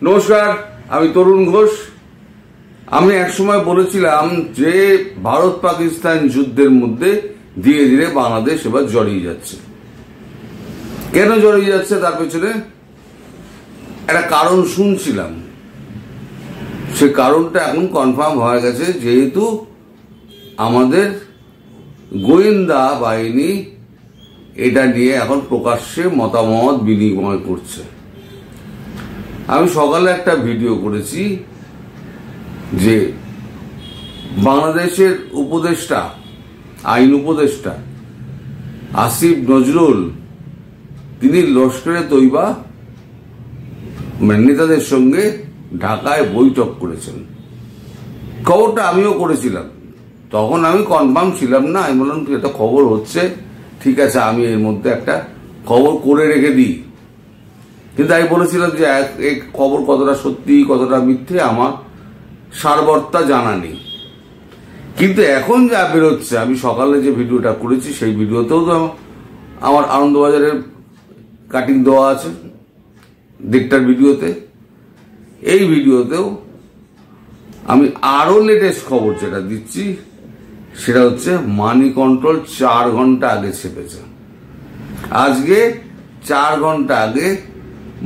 নমস্কার, আমি তরুণ ঘোষ। আমি একসময় বলেছিলাম যে ভারত পাকিস্তান যুদ্ধের মধ্যে ধীরে ধীরে বাংলাদেশ এবার জড়িয়ে যাচ্ছে। কেন জড়িয়ে যাচ্ছে তার পেছনে একটা কারণ শুনছিলাম। সে কারণটা এখন কনফার্ম হয়ে গেছে, যেহেতু আমাদের গোয়েন্দা বাহিনী এটা নিয়ে এখন প্রকাশ্যে মতামত বিনিময় করছে। আমি সকালে একটা ভিডিও করেছি যে বাংলাদেশের উপদেষ্টা, আইন উপদেষ্টা আসিফ নজরুল, তিনি লস্করে তৈবা নেতাদের সঙ্গে ঢাকায় বৈঠক করেছেন। খবরটা আমিও করেছিলাম, তখন আমি কনফার্ম ছিলাম না। আমি বললাম এটা খবর হচ্ছে, ঠিক আছে, আমি এর মধ্যে একটা খবর করে রেখে দিই। কিন্তু আমি বলেছিলাম যে এই খবর কতটা সত্যি কতটা মিথ্যে আমার সারবর্তা জানা নেই। কিন্তু এখন যা বেরোচ্ছে, আমি সকালে যে ভিডিওটা করেছি সেই ভিডিওতেও তো আমার আনন্দবাজারের কাটিং দেওয়া আছে, দেড়টার ভিডিওতে। এই ভিডিওতেও আমি আরো লেটেস্ট খবর যেটা দিচ্ছি সেটা হচ্ছে মানি কন্ট্রোল 4 ঘন্টা আগে ছেপেছে। আজকে 4 ঘন্টা আগে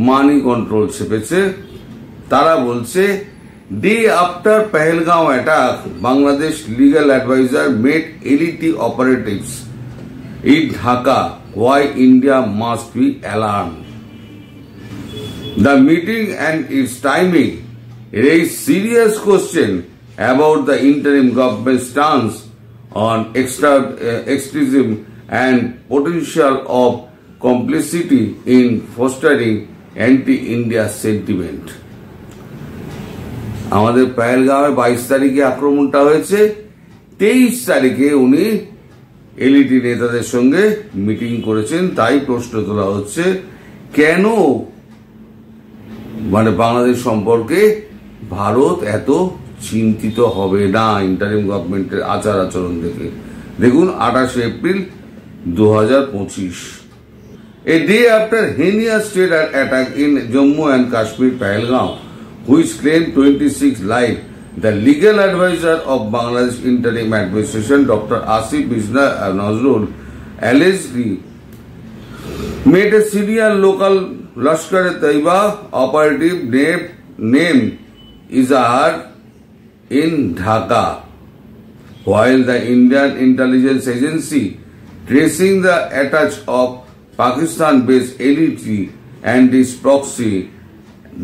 মানি কন্ট্রোল ছেপেছে। তারা বলছে, day after Pahalgam attack, Bangladesh legal adviser met LeT operatives in Dhaka, why India must be alarmed. The meeting and its timing raise serious question about the interim government stance on extremism and potential of complicity in fostering anti-India sentiment. আমাদের পেহেলগাঁওয়ে 22 তারিখে আক্রমণটা হয়েছে। 23 তারিখে উনি LET নেতাদের সঙ্গে meeting করেছেন। তাই প্রশ্ন তোলা হচ্ছে, কেন বাংলাদেশ সম্পর্কে ভারত এত চিন্তিত হবে না ইন্টারিম গভর্নমেন্টের আচার আচরণ দেখে। দেখুন 28 April 2025, a day after heinous terror attack in Jammu and Kashmir, Pahalgam, which claimed 26 lives, the legal advisor of Bangladesh interim administration, Dr. Asif Nazrul, allegedly made a senior local Lashkar-e-Taiba operative named Izhar in Dhaka, while the Indian intelligence agency tracing the attack of Pakistan-based elite and its proxy,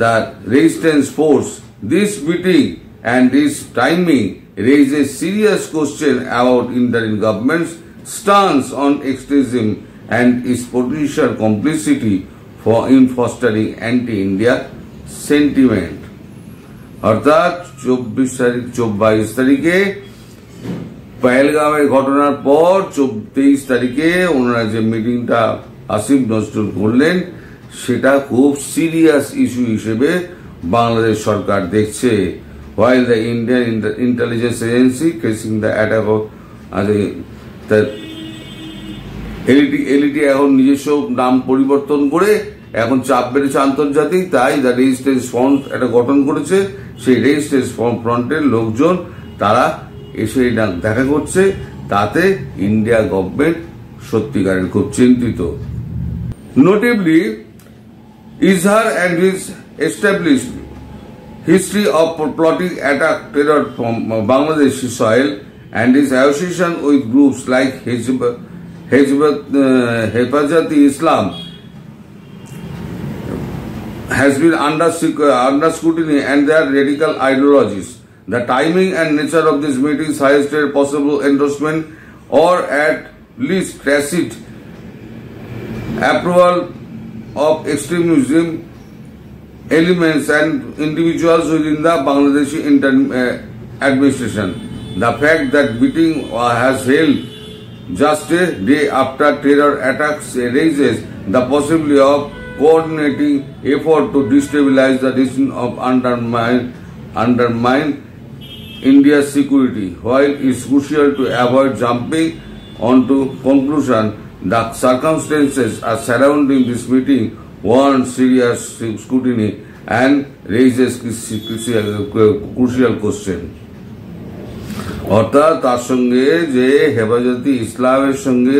the resistance force. This meeting and its timing raises serious question about interim government's stance on extremism and its potential complicity in fostering anti-India sentiment. অর্থাৎ 22 তারিখে পেহেলগাঁওয়ের ঘটনার পর 23 তারিখে ওনারা যে মিটিংটা আসিফ নজরুল করলেন, সেটা খুব সিরিয়াস ইস্যু হিসেবে বাংলাদেশ সরকার দেখছে। While the Indian intelligence agency tracing the attack of LET এখন নিজস্ব নাম পরিবর্তন করে এখন চাপ বেড়েছে আন্তর্জাতিক, তাই দ্য রেজিস্ট্যান্স ফ্রন্ট একটা গঠন করেছে। সেই রেজিস্ট্যান্স ফ্রন্টের লোকজন তারা এসে দেখা করছে। তাতে ইন্ডিয়া গভর্নমেন্ট সত্যিকারের খুব চিন্তিত। নোটেবলি, Izhar and his established history of plotting attack terror from Bangladeshi soil and his association with groups like Hezbollah-e-Islam has been under scrutiny and their radical ideologies. The timing and nature of this meeting suggested possible endorsement or at least tacit approval of extremism elements and individuals within the Bangladeshi administration. The fact that meeting has held just a day after terror attacks raises the possibility of coordinating effort to destabilize the region of undermine India's security. While it's crucial to avoid jumping onto conclusion, the circumstances surrounding this meeting warrant serious scrutiny and raises crucial question. অর্থাৎ তার সঙ্গে যে হেফাজতে ইসলামের সঙ্গে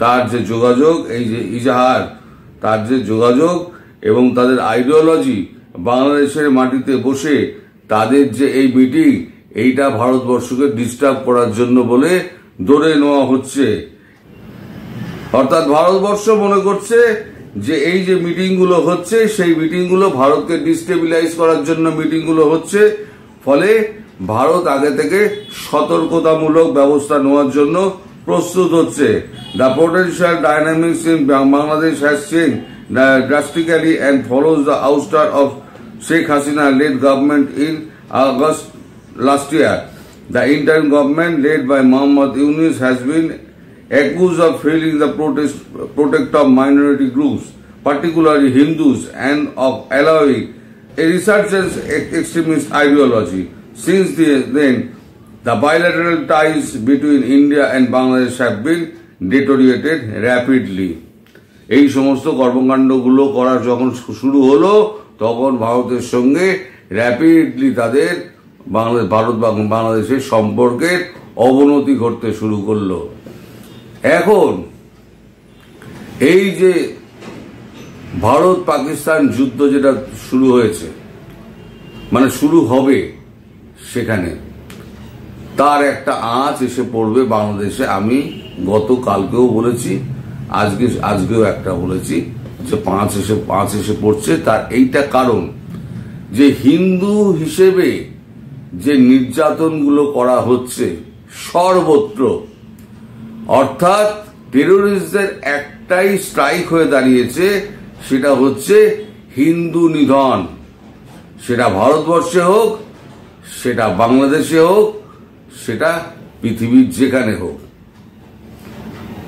তার যে যোগাযোগ, এই যে ইজাহার, তার যে যোগাযোগ এবং তাদের আইডিওলজি, বাংলাদেশের মাটিতে বসে তাদের যে এই মিটিং, এইটা ভারতবর্ষকে ডিস্টার্ব করার জন্য বলে ধরে নেওয়া হচ্ছে। অর্থাৎ ভারতবর্ষ মনে করছে যে এই যে মিটিংগুলো হচ্ছে, সেই মিটিংগুলো ভারতকে ডিস্টেবিলাইজ করার জন্য মিটিংগুলো হচ্ছে। ফলে ভারত আগে থেকে সতর্কতামূলক ব্যবস্থা নেওয়ার জন্য প্রস্তুত হচ্ছে। The potential dynamics in Bangladesh has change drastically and follows the ouster of Sheikh Hasina led government in August last year. The interim government led by Muhammad Yunus has been accused of failing the protect of minority groups, particularly Hindus, and of allowing a resurgent extremist ideology. Since then, the bilateral ties between India and Bangladesh have been deteriorated rapidly. এই সমস্ত কর্মকাণ্ডগুলো করা যখন শুরু হলো, তখন ভারতের সঙ্গে rapidly তাদের ভারত বা বাংলাদেশের সম্পর্কের অবনতি ঘটতে শুরু করলো। এখন এই যে ভারত পাকিস্তান যুদ্ধ যেটা শুরু হয়েছে, মানে শুরু হবে, সেখানে তার একটা আঁচ এসে পড়বে বাংলাদেশে। আমি গতকালকেও বলেছি, আজকেও একটা বলেছি যে পাঁচ এসে পড়ছে। তার এইটা কারণ যে হিন্দু হিসেবে যে নির্যাতনগুলো করা হচ্ছে সর্বত্র, অর্থাৎ টেরোরিস্টদের একটাই স্ট্রাইক হয়ে দাঁড়িয়েছে, সেটা হচ্ছে হিন্দু নিধন। সেটা ভারতবর্ষে হোক, সেটা বাংলাদেশে হোক, সেটা পৃথিবীর যেখানে হোক।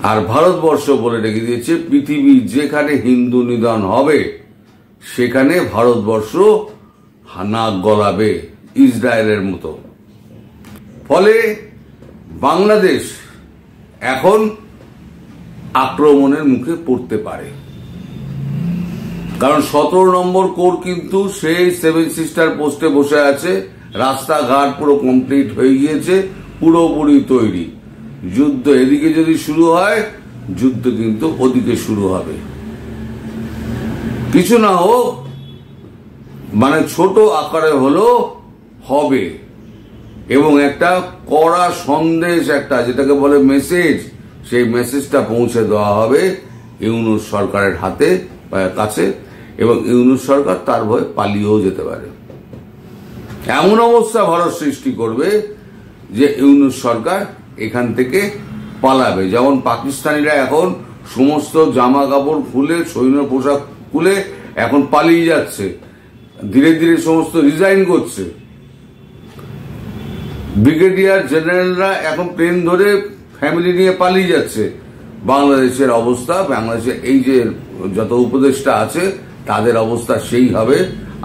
আর ভারতবর্ষ বলে রেখে দিয়েছে পৃথিবীর যেখানে হিন্দু নিধন হবে সেখানে ভারতবর্ষ নাক গলাবে ইসরায়েলের মতো। ফলে বাংলাদেশ এখন আক্রমণের মুখে পড়তে পারে, কারণ 17 নম্বর কোর কিন্তু সেই 7 সিস্টার পোস্টে বসে আছে। রাস্তাঘাট পুরো কমপ্লিট হয়ে গিয়েছে, পুরোপুরি তৈরি। যুদ্ধ এদিকে যদি শুরু হয়, যুদ্ধ কিন্তু ওদিকে শুরু হবে। কিছু না হোক, মানে ছোট আকারে হলো হবে, এবং একটা কড়া সন্দেশ, একটা যেটাকে বলে মেসেজ, সেই মেসেজটা পৌঁছে দেওয়া হবে ইউনূস সরকারের হাতে কাছে, এবং ইউনূস সরকার তার ভয়ে পালিয়েও যেতে পারে। এমন অবস্থা ভারত সৃষ্টি করবে যে ইউনূস সরকার এখান থেকে পালাবে। যেমন পাকিস্তানিরা এখন সমস্ত জামা কাপড় খুলে, সৈন্য পোশাক খুলে এখন পালিয়ে যাচ্ছে, ধীরে ধীরে সমস্ত রিজাইন করছে। ব্রিগেডিয়ার জেনারেলরা এখন প্লেন ধরে ফ্যামিলি নিয়ে পালিয়ে যাচ্ছে। বাংলাদেশের অবস্থা, বাংলাদেশের এই যে যত উপদেষ্টা আছে তাদের অবস্থা সেই হবে,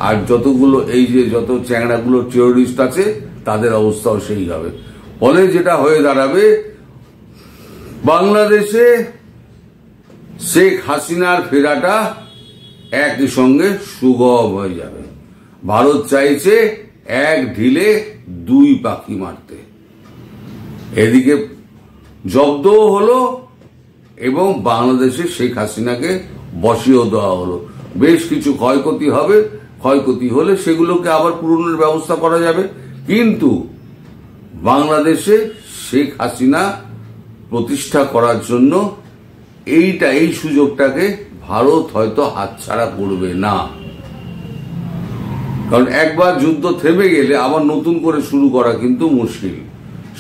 আর যতগুলো এই যে যত চ্যাংড়াগুলো টেরোরিস্ট আছে তাদের অবস্থাও সেই হবে। ফলে যেটা হয়ে দাঁড়াবে, বাংলাদেশে শেখ হাসিনার ফেরাটা একই সঙ্গে সুগম হয়ে যাবে। ভারত চাইছে এক ঢিলে দুই পাখি মারতে, এদিকে জব্দও হলো এবং বাংলাদেশে শেখ হাসিনাকে বসিয়েও দেওয়া হলো। বেশ কিছু ক্ষয়ক্ষতি হবে, ক্ষয়ক্ষতি হলে সেগুলোকে আবার পূরণের ব্যবস্থা করা যাবে, কিন্তু বাংলাদেশে শেখ হাসিনা প্রতিষ্ঠা করার জন্য এই সুযোগটাকে ভারত হয়তো হাতছাড়া করবে না। কারণ একবার যুদ্ধ থেমে গেলে আবার নতুন করে শুরু করা কিন্তু মুশকিল।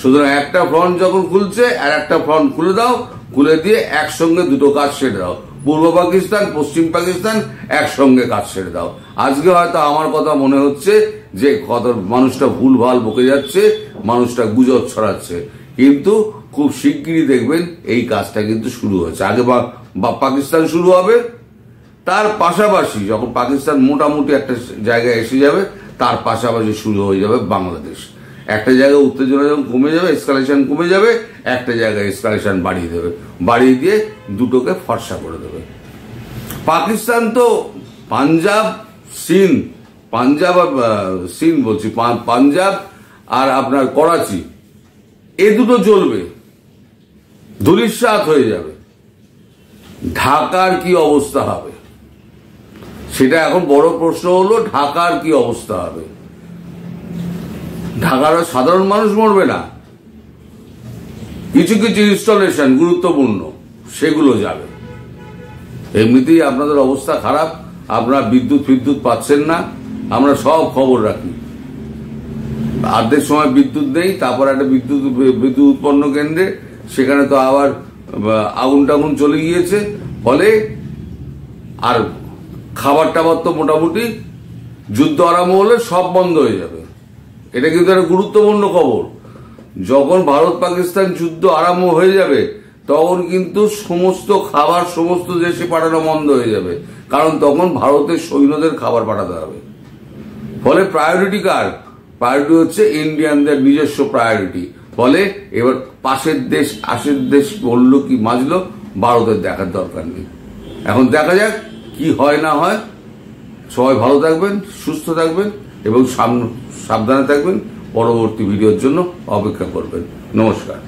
সুতরাং একটা ফ্রন্ট যখন খুলছে, আর একটা ফ্রন্ট খুলে দাও, খুলে দিয়ে একসঙ্গে দুটো কাজ সেরে দাও। পূর্ব পাকিস্তান, পশ্চিম পাকিস্তান একসঙ্গে কাজ সেরে দাও। আজকে হয়তো আমার কথা মনে হচ্ছে যে কত মানুষটা ভুলভাল বকে যাচ্ছে, মানুষটা গুজব ছড়াচ্ছে, কিন্তু খুব শিগগিরই দেখবেন এই কাজটা কিন্তু শুরু হচ্ছে। আগে পাকিস্তান শুরু হবে, তার পাশাপাশি যখন পাকিস্তান মোটামুটি একটা জায়গায় এসে যাবে, তার পাশাপাশি শুরু হয়ে যাবে বাংলাদেশ। একটা জায়গায় উত্তেজনা যখন কমে যাবে, এসকালেশন কমে যাবে, একটা জায়গায় এসকালেশন বাড়িয়ে দেবে, বাড়িয়ে দিয়ে দুটোকে ফর্সা করে দেবে। পাকিস্তান তো পাঞ্জাব সিন্ধ, পাঞ্জাব, সিন্ধ বলছি, পাঞ্জাব আর আপনার করাচি, এ দুটো জ্বলবে, ধূলিসাৎ হয়ে যাবে। ঢাকার কি অবস্থা হবে সেটা এখন বড় প্রশ্ন হলো, ঢাকার কি অবস্থা হবে? ঢাকার সাধারণ মানুষ মরবে না, কিছু কিছু ইনস্টলেশন গুরুত্বপূর্ণ সেগুলো যাবে। এমনিতেই আপনাদের অবস্থা খারাপ, আপনারা বিদ্যুৎ পাচ্ছেন না, আমরা সব খবর রাখি। অর্ধেক সময় বিদ্যুৎ নেই, তারপর একটা বিদ্যুৎ উৎপন্ন কেন্দ্রে সেখানে তো আবার আগুন টাগুন চলে গিয়েছে, ফলে আর খাবার টাবার তো মোটামুটি যুদ্ধ আরম্ভ হলে সব বন্ধ হয়ে যাবে। এটা কিন্তু একটা গুরুত্বপূর্ণ খবর। যখন ভারত পাকিস্তান যুদ্ধ আরম্ভ হয়ে যাবে তখন কিন্তু সমস্ত খাবার সমস্ত দেশে পাঠানো বন্ধ হয়ে যাবে, কারণ তখন ভারতের সৈন্যদের খাবার পাঠাতে হবে। ফলে প্রায়োরিটি কার? প্রায়োরিটি হচ্ছে ইন্ডিয়ানদের নিজস্ব প্রায়োরিটি। ফলে এবার পাশের দেশ আশের দেশ বললো কি মাজলো, ভারতের দেখার দরকার নেই। এখন দেখা যাক কি হয় না হয়। সবাই ভালো থাকবেন, সুস্থ থাকবেন এবং সাবধানে থাকবেন। পরবর্তী ভিডিওর জন্য অপেক্ষা করবেন। নমস্কার।